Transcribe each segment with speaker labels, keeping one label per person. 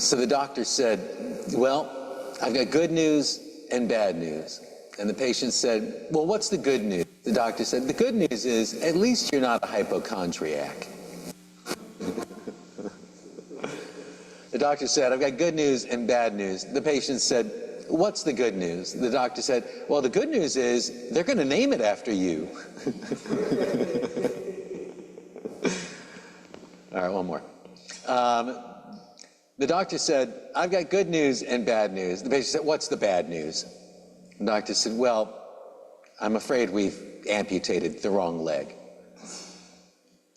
Speaker 1: So the doctor said, well, I've got good news and bad news. And the patient said, well, what's the good news? The doctor said, the good news is at least you're not a hypochondriac. The doctor said, I've got good news and bad news. The patient said, what's the good news? The doctor said, well, the good news is they're going to name it after you. All right, one more. The doctor said, I've got good news and bad news. The patient said, what's the bad news? The doctor said, well, I'm afraid we've amputated the wrong leg.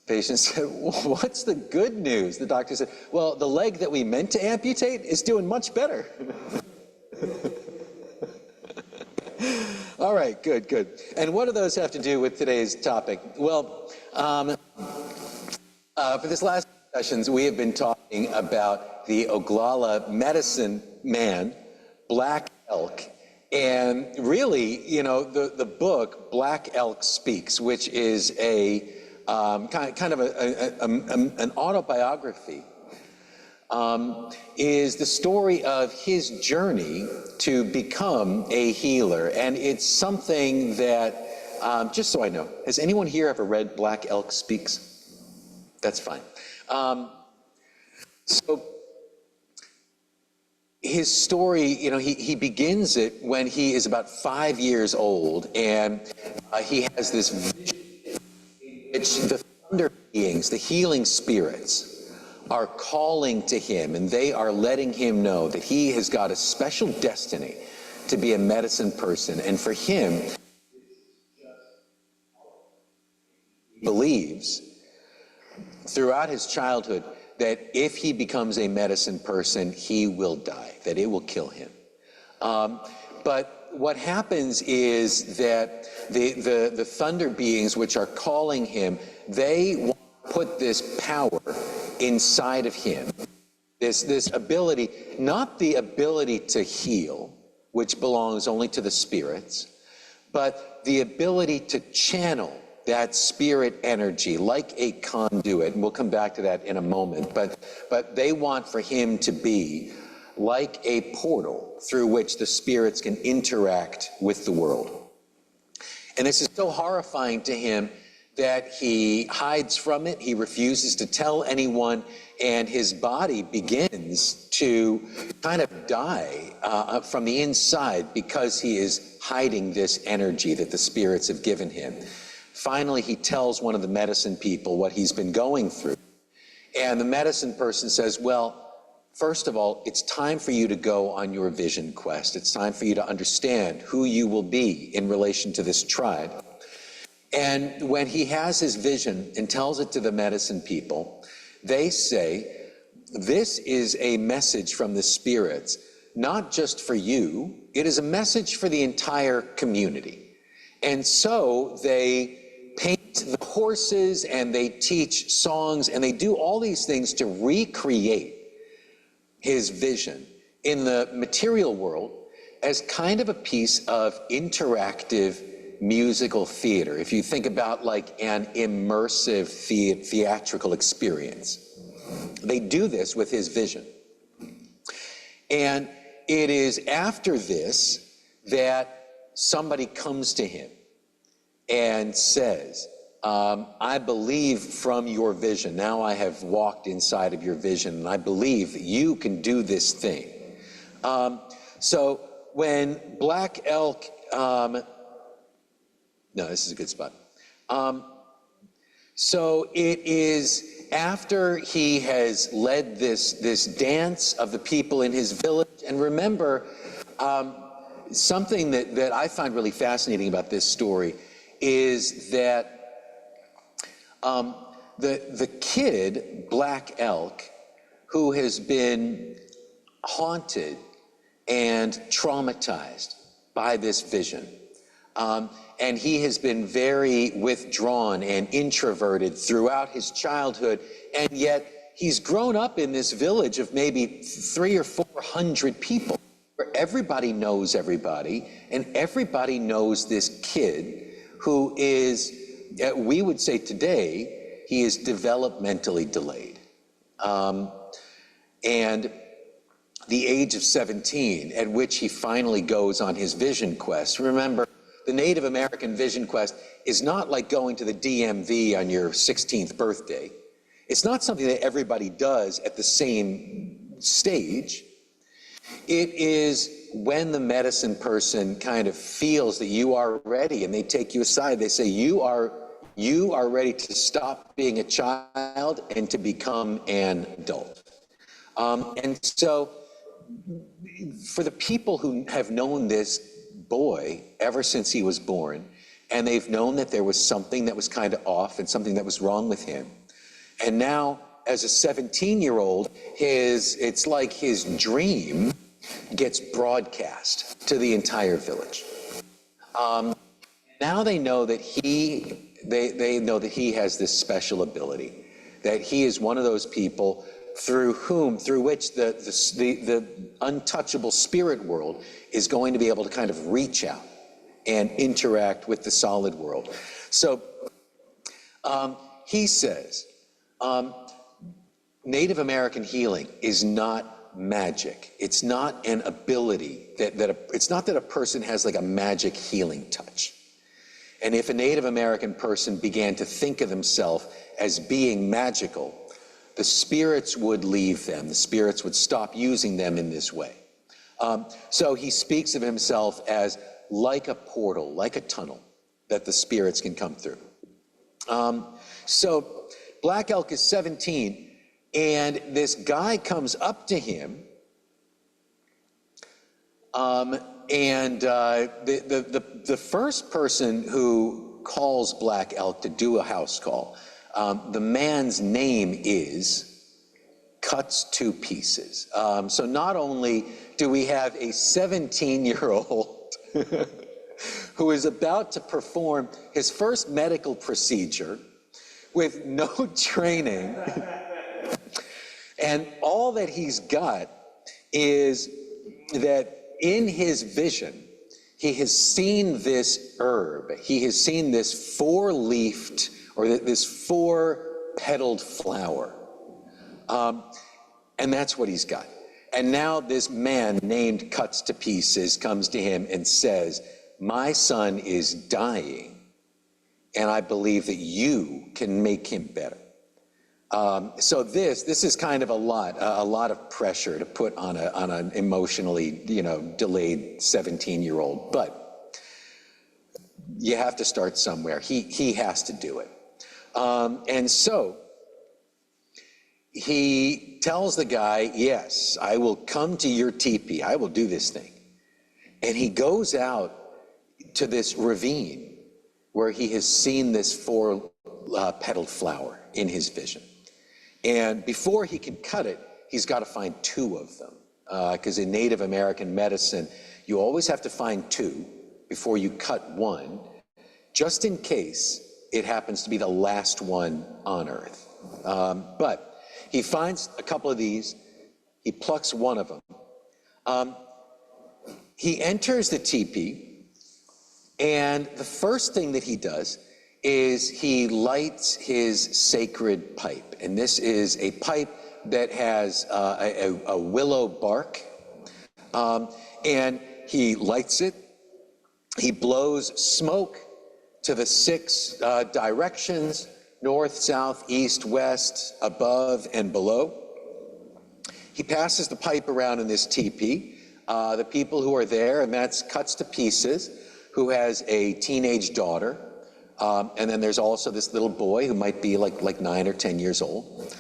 Speaker 1: The patient said, well, what's the good news? The doctor said, well, the leg that we meant to amputate is doing much better. All right, good, good. And what do those have to do with today's topic? Well, for this last sessions, we have been talking about the Oglala medicine man, Black Elk. And really, you know, the book, Black Elk Speaks, which is a kind of an autobiography, is the story of his journey to become a healer. And it's something that, just so I know, has anyone here ever read Black Elk Speaks? That's fine. So his story, you know, he begins it when he is about 5 years old, and he has this vision in which the thunder beings, the healing spirits, are calling to him, and they are letting him know that he has got a special destiny to be a medicine person. And for him, he believes throughout his childhood that if he becomes a medicine person, he will die, that it will kill him. But what happens is that the thunder beings which are calling him, they want to put this power inside of him, this ability, not the ability to heal, which belongs only to the spirits, but the ability to channel that spirit energy like a conduit, and we'll come back to that in a moment, but they want for him to be like a portal through which the spirits can interact with the world. And this is so horrifying to him that he hides from it, he refuses to tell anyone, and his body begins to kind of die from the inside because he is hiding this energy that the spirits have given him. Finally, he tells one of the medicine people what he's been going through. And the medicine person says, well, first of all, it's time for you to go on your vision quest. It's time for you to understand who you will be in relation to this tribe. And when he has his vision and tells it to the medicine people, they say, this is a message from the spirits, not just for you, it is a message for the entire community. And so they paint the horses and they teach songs and they do all these things to recreate his vision in the material world as kind of a piece of interactive musical theater. If you think about like an immersive theatrical experience, they do this with his vision. And it is after this that somebody comes to him and says, I believe from your vision, now I have walked inside of your vision, and I believe that you can do this thing. So when Black Elk, no, this is a good spot. So it is after he has led this dance of the people in his village, and remember, something that I find really fascinating about this story is that the kid, Black Elk, who has been haunted and traumatized by this vision, and he has been very withdrawn and introverted throughout his childhood, and yet he's grown up in this village of maybe 300 or 400 people, where everybody knows everybody, and everybody knows this kid who is, we would say today, he is developmentally delayed. And the age of 17, at which he finally goes on his vision quest. Remember, the Native American vision quest is not like going to the DMV on your 16th birthday. It's not something that everybody does at the same stage. It is when the medicine person kind of feels that you are ready, and they take you aside. They say, you are ready to stop being a child and to become an adult. And so for the people who have known this boy ever since he was born, and they've known that there was something that was kind of off and something that was wrong with him, and now as a 17-year-old, it's like his dream gets broadcast to the entire village. Now they know that they know that he has this special ability, that he is one of those people through which the untouchable spirit world is going to be able to kind of reach out and interact with the solid world. So he says, Native American healing is not magic. It's not an ability it's not that a person has like a magic healing touch. And if a Native American person began to think of themselves as being magical, the spirits would leave them. The spirits would stop using them in this way. So he speaks of himself as like a portal, like a tunnel that the spirits can come through. So Black Elk is 17, and this guy comes up to him, and the first person who calls Black Elk to do a house call, the man's name is Cuts to Pieces. So not only do we have a 17-year-old who is about to perform his first medical procedure with no training, and all that he's got is that in his vision, he has seen this herb. He has seen this four-leafed, or this four-petaled flower. And that's what he's got. And now this man named Cuts to Pieces comes to him and says, my son is dying, and I believe that you can make him better. So this is kind of a lot of pressure to put on an emotionally, delayed 17-year-old. But you have to start somewhere. He has to do it. And so he tells the guy, yes, I will come to your teepee. I will do this thing. And he goes out to this ravine where he has seen this four-petaled flower in his vision. And before he can cut it, he's got to find two of them. Because in Native American medicine, you always have to find two before you cut one, just in case it happens to be the last one on Earth. But he finds a couple of these. He plucks one of them. He enters the teepee, and the first thing that he does is he lights his sacred pipe. And this is a pipe that has a willow bark. And he lights it. He blows smoke to the 6 directions: north, south, east, west, above, and below. He passes the pipe around in this teepee. The people who are there, and that's Cuts to Pieces, who has a teenage daughter. And then there's also this little boy who might be like 9 or 10 years old.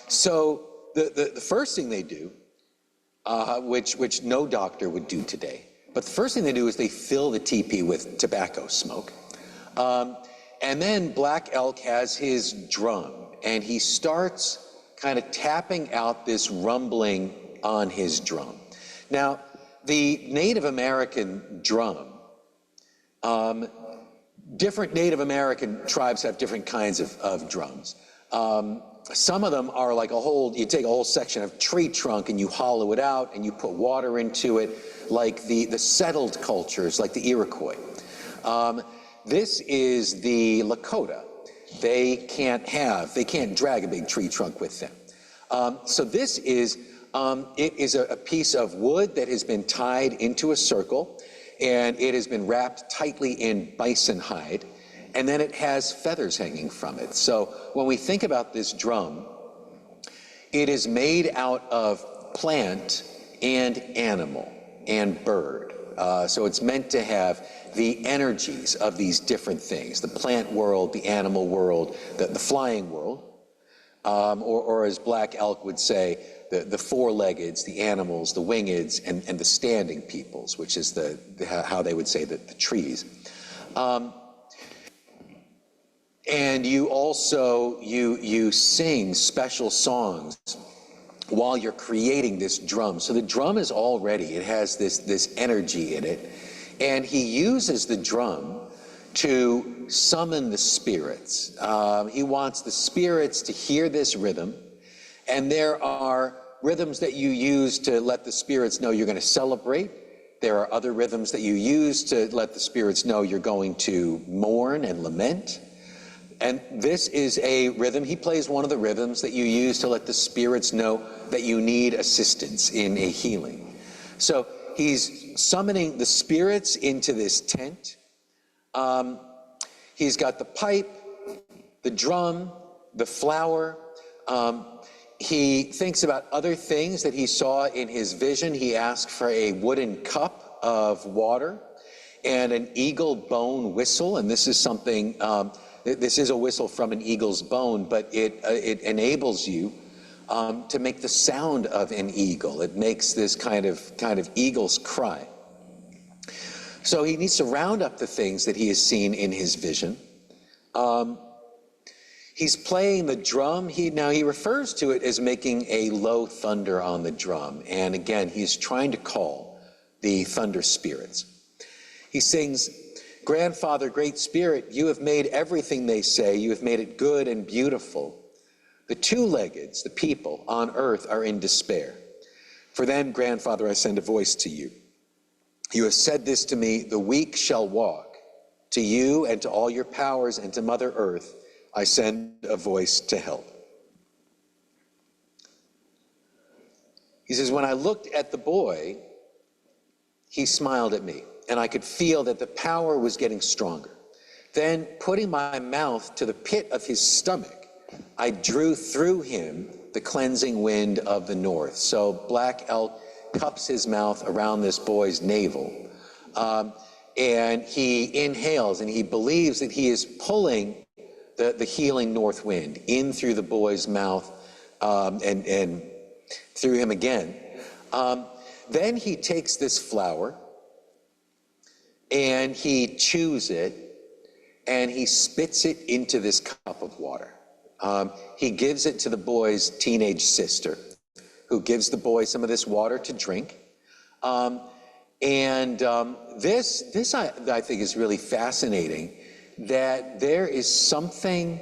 Speaker 1: So the first thing they do, which no doctor would do today, but the first thing they do is they fill the teepee with tobacco smoke. And then Black Elk has his drum, and he starts kind of tapping out this rumbling on his drum. Now, the Native American drum, different Native American tribes have different kinds of drums. Some of them are like you take a whole section of tree trunk and you hollow it out and you put water into it, like the settled cultures, like the Iroquois. This is the Lakota. They can't drag a big tree trunk with them. So this is It is a piece of wood that has been tied into a circle, and it has been wrapped tightly in bison hide, and then it has feathers hanging from it. So when we think about this drum, it is made out of plant and animal and bird. So it's meant to have the energies of these different things, the plant world, the animal world, the flying world, or as Black Elk would say, the four-leggeds, the animals, the wingeds, and the standing peoples, which is how they would say the trees. And you also, you sing special songs while you're creating this drum. So the drum is already, it has this energy in it. And he uses the drum to summon the spirits. He wants the spirits to hear this rhythm. And there are rhythms that you use to let the spirits know you're going to celebrate. There are other rhythms that you use to let the spirits know you're going to mourn and lament. And this is a rhythm. He plays one of the rhythms that you use to let the spirits know that you need assistance in a healing. So he's summoning the spirits into this tent. He's got the pipe, the drum, the flower. He thinks about other things that he saw in his vision. He asked for a wooden cup of water and an eagle bone whistle. And this is something, this is a whistle from an eagle's bone, but it enables you to make the sound of an eagle. It makes this kind of eagle's cry. So he needs to round up the things that he has seen in his vision. He's playing the drum. Now he refers to it as making a low thunder on the drum. And again, he's trying to call the thunder spirits. He sings, "Grandfather, Great Spirit, you have made everything they say. You have made it good and beautiful. The two-leggeds, the people on earth, are in despair. For them, Grandfather, I send a voice to you. You have said this to me, the weak shall walk. To you and to all your powers and to Mother Earth, I send a voice to help." He says, when I looked at the boy, he smiled at me, and I could feel that the power was getting stronger. Then, putting my mouth to the pit of his stomach, I drew through him the cleansing wind of the north. So Black Elk cups his mouth around this boy's navel, and he inhales, and he believes that he is pulling the healing north wind in through the boy's mouth and through him again. Then he takes this flower and he chews it and he spits it into this cup of water. He gives it to the boy's teenage sister, who gives the boy some of this water to drink. This I think is really fascinating, that there is something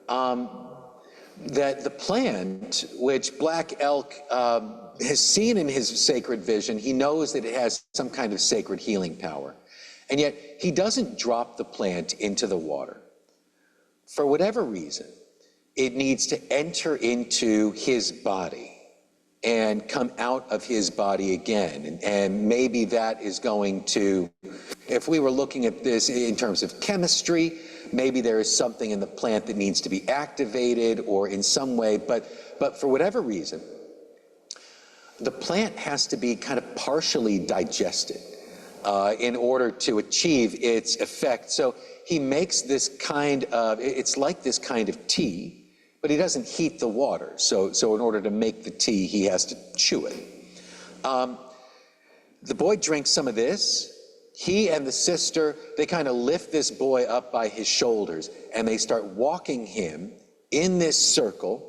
Speaker 1: that the plant, which Black Elk has seen in his sacred vision, he knows that it has some kind of sacred healing power. And yet he doesn't drop the plant into the water. For whatever reason, it needs to enter into his body and come out of his body again. And maybe that is going to, if we were looking at this in terms of chemistry, maybe there is something in the plant that needs to be activated or in some way, but for whatever reason, the plant has to be kind of partially digested in order to achieve its effect. So he makes this kind of, it's like this kind of tea, but he doesn't heat the water. So in order to make the tea, he has to chew it. The boy drinks some of this. He and the sister, they kind of lift this boy up by his shoulders, and they start walking him in this circle.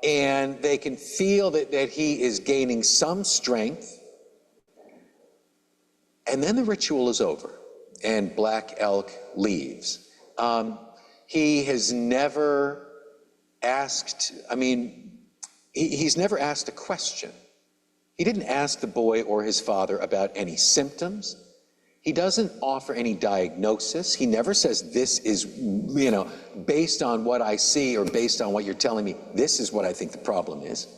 Speaker 1: And they can feel that he is gaining some strength. And then the ritual is over, and Black Elk leaves. He has never asked, he's never asked a question. He didn't ask the boy or his father about any symptoms. He doesn't offer any diagnosis. He never says, this is, based on what I see or based on what you're telling me, this is what I think the problem is.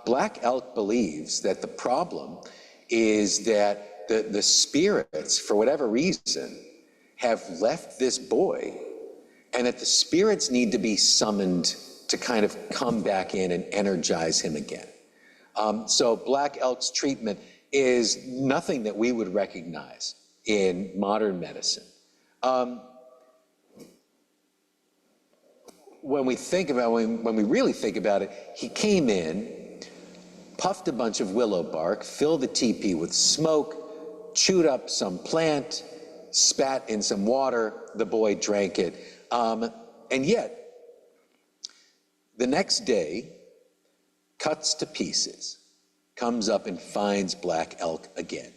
Speaker 1: Black Elk believes that the problem is that the spirits, for whatever reason, have left this boy, and that the spirits need to be summoned to kind of come back in and energize him again. So Black Elk's treatment is nothing that we would recognize in modern medicine. When we think about, when we really think about it, he came in, puffed a bunch of willow bark, filled the teepee with smoke, chewed up some plant, spat in some water, the boy drank it. And yet, the next day, cuts to pieces, comes up and finds Black Elk again,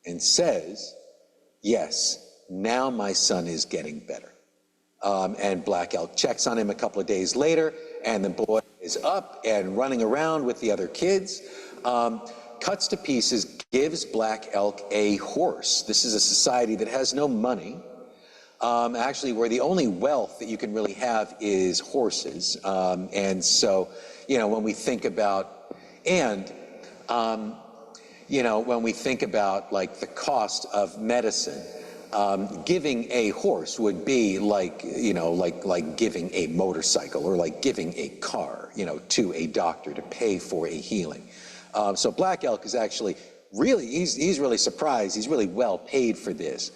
Speaker 1: and says, yes, now my son is getting better. And Black Elk checks on him a couple of days later, and the boy is up and running around with the other kids. Cuts to pieces, gives Black Elk a horse. This is a society that has no money, actually, where the only wealth that you can really have is horses. And so, you know, when we think about, when we think about like the cost of medicine, giving a horse would be like, like giving a motorcycle or like giving a car, to a doctor to pay for a healing. So Black Elk is actually really, he's really surprised. He's really well paid for this.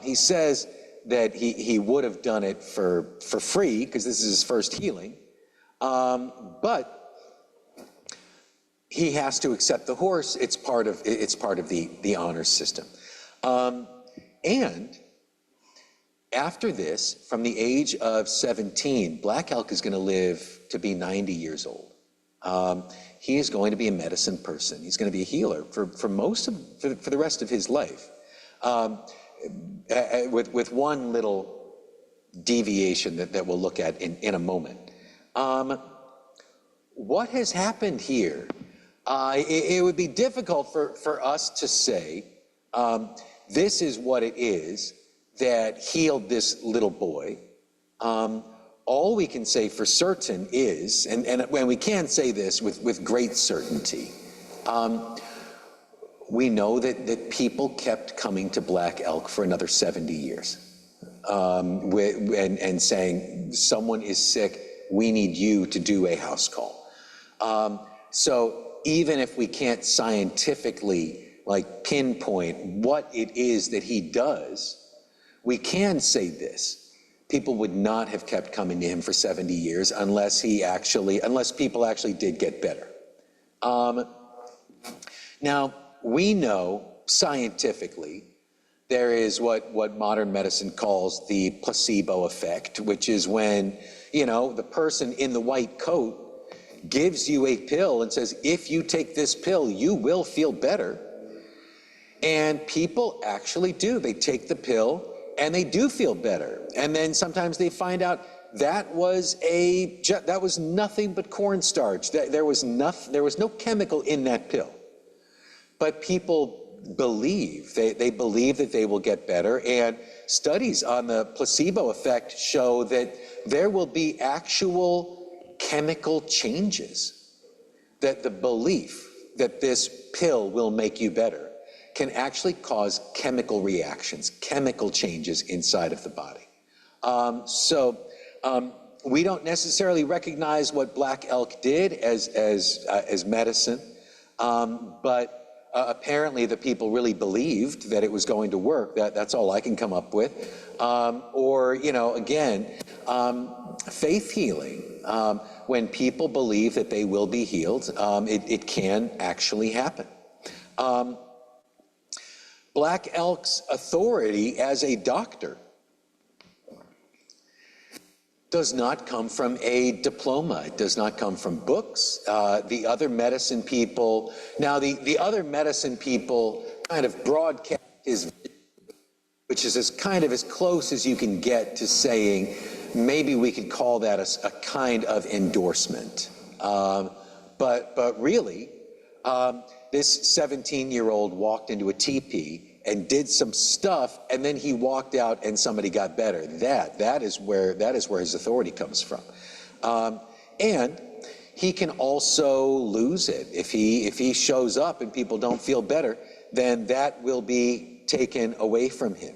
Speaker 1: He says that he would have done it for free because this is his first healing. But he has to accept the horse. It's part of the honor system. And after this, from the age of 17, Black Elk is going to live to be 90 years old. He is going to be a medicine person. He's going to be a healer for the rest of his life. With one little deviation that we'll look at in a moment. What has happened here? It would be difficult for us to say, this is what it is that healed this little boy. All we can say for certain is, and we can say this with great certainty, we know that people kept coming to Black Elk for another 70 years and saying, someone is sick, we need you to do a house call. So even if we can't scientifically pinpoint what it is that he does, we can say this: people would not have kept coming to him for 70 years unless people actually did get better. Now, we know scientifically there is what modern medicine calls the placebo effect, which is when, the person in the white coat gives you a pill and says, if you take this pill, you will feel better. And people actually do. They take the pill and they do feel better. And then sometimes they find out that was nothing but cornstarch. There was no chemical in that pill. But people believe, they believe that they will get better. And studies on the placebo effect show that there will be actual chemical changes, that the belief that this pill will make you better can actually cause chemical reactions, chemical changes inside of the body. We don't necessarily recognize what Black Elk did as medicine, but apparently the people really believed that it was going to work. That's all I can come up with. Faith healing. When people believe that they will be healed, it can actually happen. Black Elk's authority as a doctor does not come from a diploma. It does not come from books. The other medicine people kind of broadcast his, which is as close as you can get to saying, maybe we could call that a kind of endorsement. But really, this 17-year-old walked into a teepee and did some stuff, and then he walked out and somebody got better. That is where his authority comes from. And he can also lose it. If he shows up and people don't feel better, then that will be taken away from him.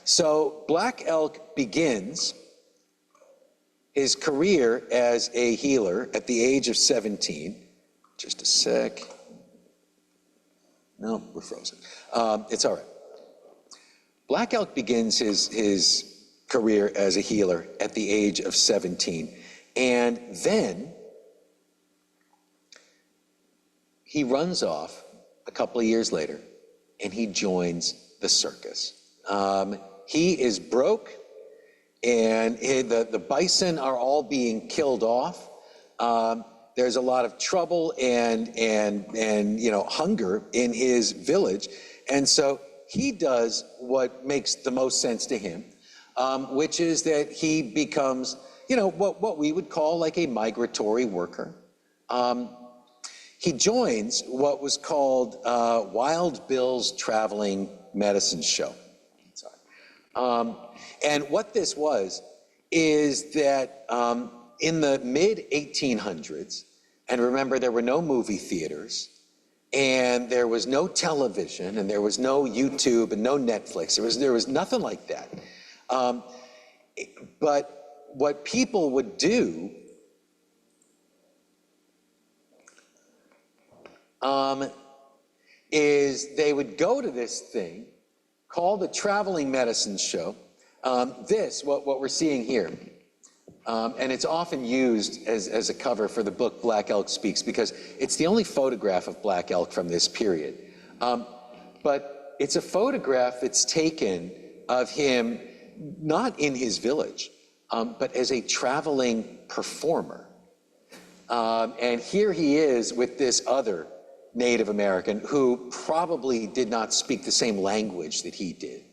Speaker 1: So Black Elk begins his career as a healer at the age of 17. Just a sec. No, we're frozen. It's all right. Black Elk begins his career as a healer at the age of 17. And then he runs off a couple of years later and he joins the circus. He is broke, and the bison are all being killed off. There's a lot of trouble and hunger in his village, and so he does what makes the most sense to him, which is that he becomes what we would call like a migratory worker. He joins what was called Wild Bill's Traveling Medicine Show. And what this was is that in the mid-1800s, and remember there were no movie theaters, and there was no television, and there was no YouTube and no Netflix. There was nothing like that. But what people would do is they would go to this thing called the Traveling Medicine Show. What we're seeing here, and it's often used as a cover for the book Black Elk Speaks, because it's the only photograph of Black Elk from this period. But it's a photograph that's taken of him not in his village, but as a traveling performer. And here he is with this other Native American who probably did not speak the same language that he did.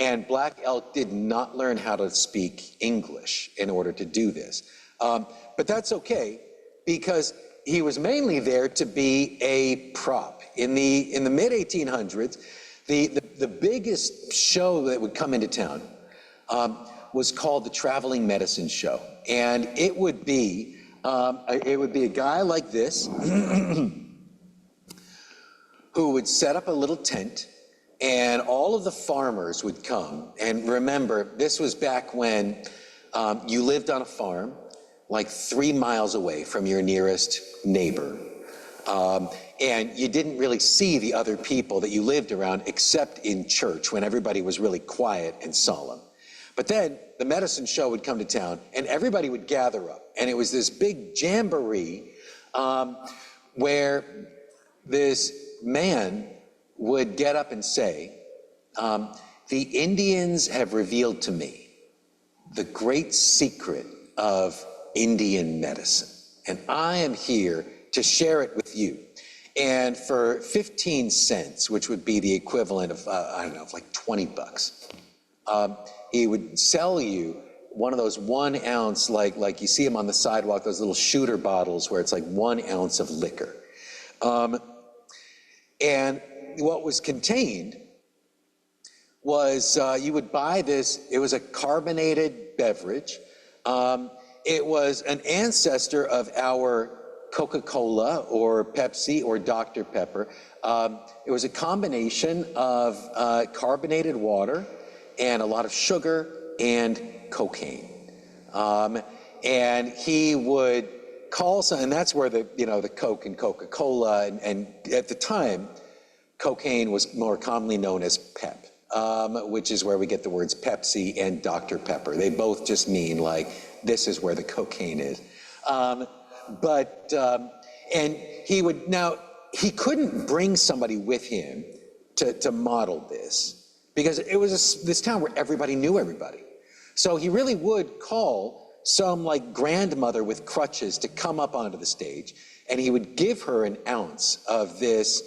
Speaker 1: And Black Elk did not learn how to speak English in order to do this. But that's okay, because he was mainly there to be a prop. In the mid-1800s, the biggest show that would come into town was called the Traveling Medicine Show. And it would be a guy like this who would set up a little tent, and all of the farmers would come. And remember, this was back when you lived on a farm like 3 miles away from your nearest neighbor. And you didn't really see the other people that you lived around except in church, when everybody was really quiet and solemn. But then the medicine show would come to town, and everybody would gather up. And it was this big jamboree where this man would get up and say, the Indians have revealed to me the great secret of Indian medicine, and I am here to share it with you. And for 15 cents, which would be the equivalent of, of like 20 bucks, he would sell you one of those 1 ounce, like you see them on the sidewalk, those little shooter bottles where it's like 1 ounce of liquor. And what was contained was, you would buy this, it was a carbonated beverage. It was an ancestor of our Coca-Cola or Pepsi or Dr. Pepper. It was a combination of carbonated water and a lot of sugar and cocaine. And he would call some, and that's where the Coke and Coca-Cola, and at the time, cocaine was more commonly known as Pep, which is where we get the words Pepsi and Dr. Pepper. They both just mean like, this is where the cocaine is. And he would, now, he couldn't bring somebody with him to model this, because it was this town where everybody knew everybody. So he really would call some like grandmother with crutches to come up onto the stage, and he would give her an ounce of this,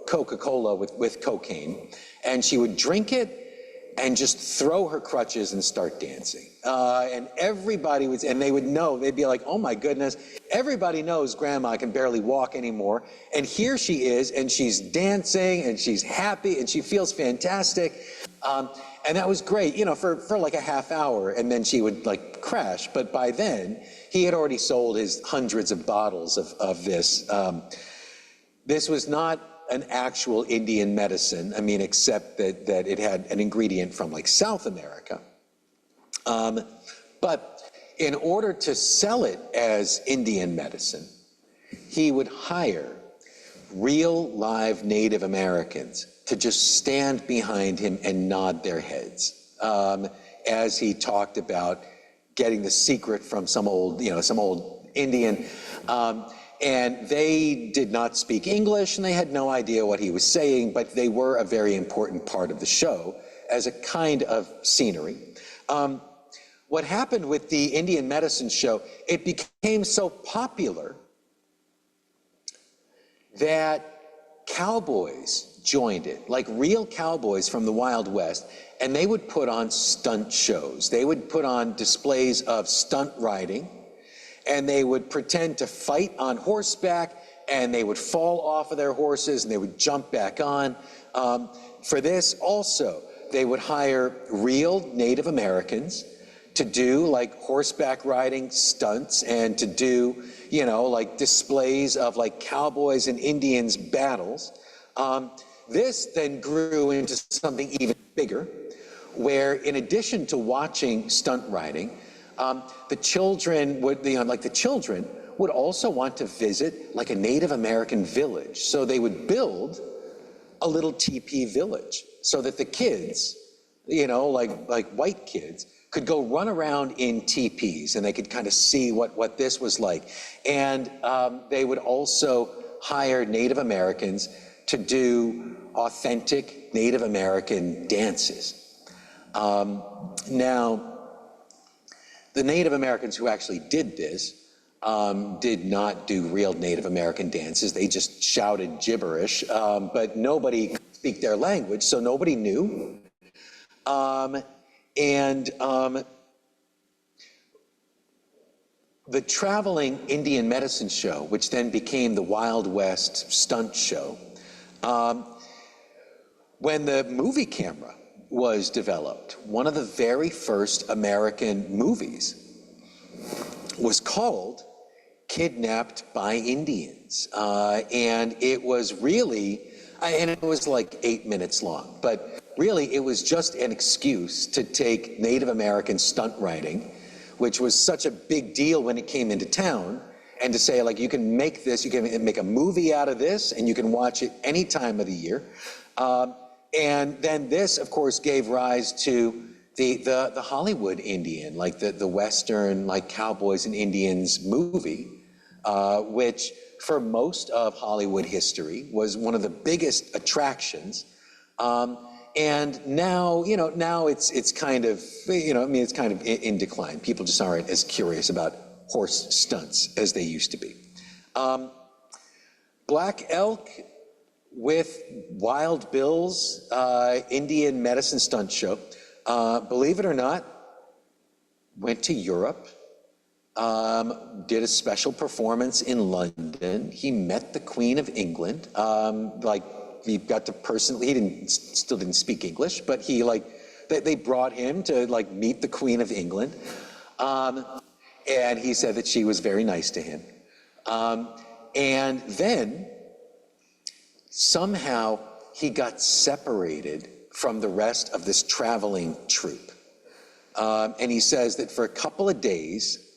Speaker 1: Coca-Cola with cocaine, and she would drink it and just throw her crutches and start dancing. And everybody would, and they would know, they'd be like, oh my goodness, everybody knows grandma can barely walk anymore. And here she is, and she's dancing, and she's happy, and she feels fantastic. And that was great, you know, for like a half hour, and then she would like crash. But by then, he had already sold his hundreds of bottles of this. This was not an actual Indian medicine, I mean, except that it had an ingredient from like South America. But in order to sell it as Indian medicine, he would hire real live Native Americans to just stand behind him and nod their heads as he talked about getting the secret from some old Indian. And they did not speak English, and they had no idea what he was saying, but they were a very important part of the show as a kind of scenery. What happened with the Indian medicine show, it became so popular that cowboys joined it, like real cowboys from the Wild West, and they would put on stunt shows. They would put on displays of stunt riding, and they would pretend to fight on horseback, and they would fall off of their horses, and they would jump back on. For this also, they would hire real Native Americans to do like horseback riding stunts and to do, you know, like displays of like cowboys and Indians battles. This then grew into something even bigger, where in addition to watching stunt riding, the children would also want to visit like a Native American village. So they would build a little teepee village so that the kids, you know, like white kids, could go run around in teepees and they could kind of see what this was like. And they would also hire Native Americans to do authentic Native American dances. Now, the Native Americans who actually did this did not do real Native American dances. They just shouted gibberish, but nobody could speak their language, so nobody knew. The traveling Indian medicine show, which then became the Wild West stunt show, when the movie camera was developed, one of the very first American movies was called Kidnapped by Indians. And it was really, and it was like 8 minutes long, but really, it was just an excuse to take Native American stunt riding, which was such a big deal when it came into town, and to say, like, you can make this, you can make a movie out of this, and you can watch it any time of the year. And then this, of course, gave rise to the Hollywood Indian, like the Western, like Cowboys and Indians movie, which for most of Hollywood history was one of the biggest attractions. And now, you know, now it's kind of, you know, I mean, it's kind of in decline. People just aren't as curious about horse stunts as they used to be. Black elk with Wild Bill's Indian medicine stunt show, believe it or not, went to Europe, did a special performance in London. He met the Queen of England, like, he got to personally, he still didn't speak English, but he they brought him to like meet the Queen of England. And he said that she was very nice to him. And then somehow he got separated from the rest of this traveling troupe. And he says that for a couple of days,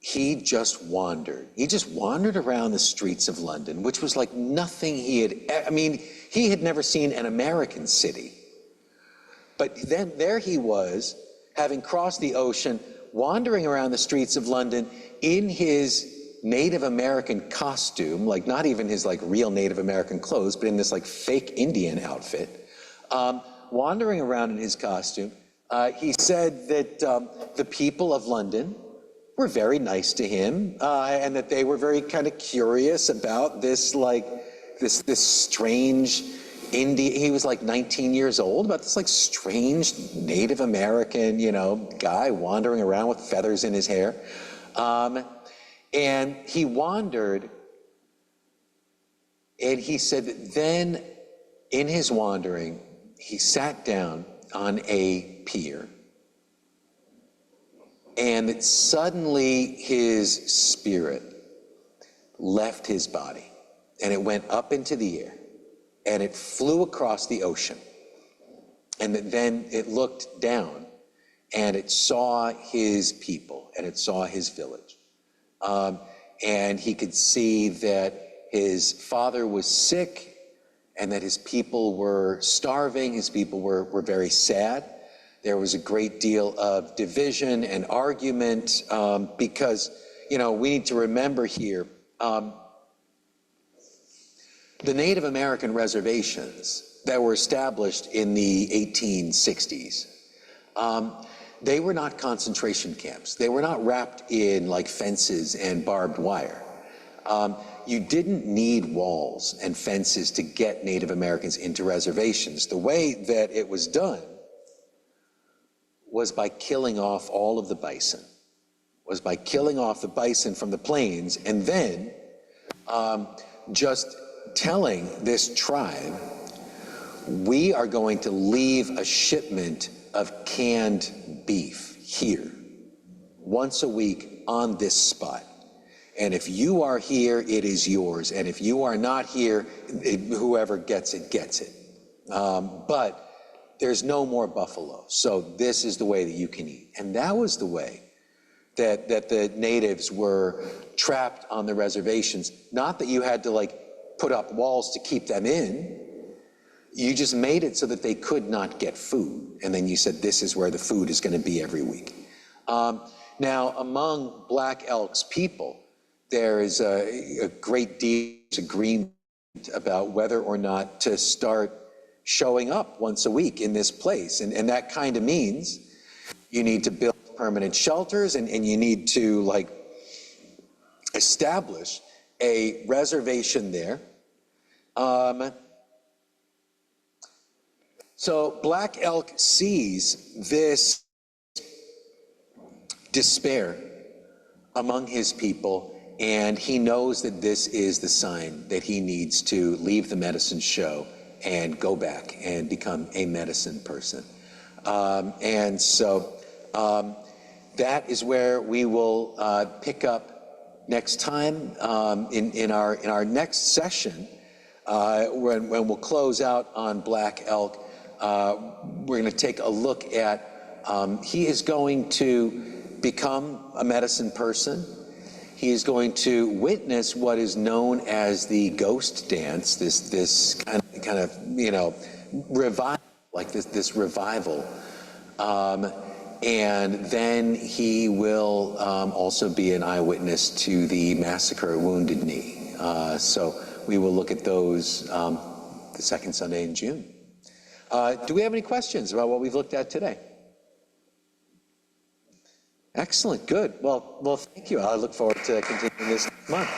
Speaker 1: he just wandered. He just wandered around the streets of London, which was like nothing he had, I mean, he had never seen an American city. But then there he was, having crossed the ocean, wandering around the streets of London in his Native American costume, like not even his like real Native American clothes, but in this like fake Indian outfit, wandering around in his costume. He said that the people of London were very nice to him, and that they were very kind of curious about this, like, this strange Indian, he was like 19 years old, about this like strange Native American, you know, guy wandering around with feathers in his hair. And he wandered, and he said that then in his wandering, he sat down on a pier, and that suddenly his spirit left his body, and it went up into the air, and it flew across the ocean, and then it looked down, and it saw his people, and it saw his village. And he could see that his father was sick, and that his people were starving, his people were very sad. There was a great deal of division and argument because, we need to remember here, the Native American reservations that were established in the 1860s, they were not concentration camps. They were not wrapped in like fences and barbed wire. You didn't need walls and fences to get Native Americans into reservations. The way that it was done was by killing off all of the bison, from the plains, and then just telling this tribe, we are going to leave a shipment of canned beef here once a week on this spot. And if you are here, it is yours. And if you are not here, whoever gets it, gets it. But there's no more buffalo. So this is the way that you can eat. And that was the way that the natives were trapped on the reservations. Not that you had to like put up walls to keep them in. You just made it so that they could not get food. And then you said, this is where the food is going to be every week. Now, among Black Elk's people, there is a great deal of agreement about whether or not to start showing up once a week in this place. And that kind of means you need to build permanent shelters, and you need to like establish a reservation there. So Black Elk sees this despair among his people, and he knows that this is the sign that he needs to leave the medicine show and go back and become a medicine person. And so that is where we will pick up next time in our next session, when we'll close out on Black Elk. We're going to take a look at, he is going to become a medicine person. He is going to witness what is known as the ghost dance, this kind of revival, like this revival. And then he will also be an eyewitness to the massacre at Wounded Knee. So we will look at those the second Sunday in June. Do we have any questions about what we've looked at today? Excellent, good. Well, thank you. I look forward to continuing this next month.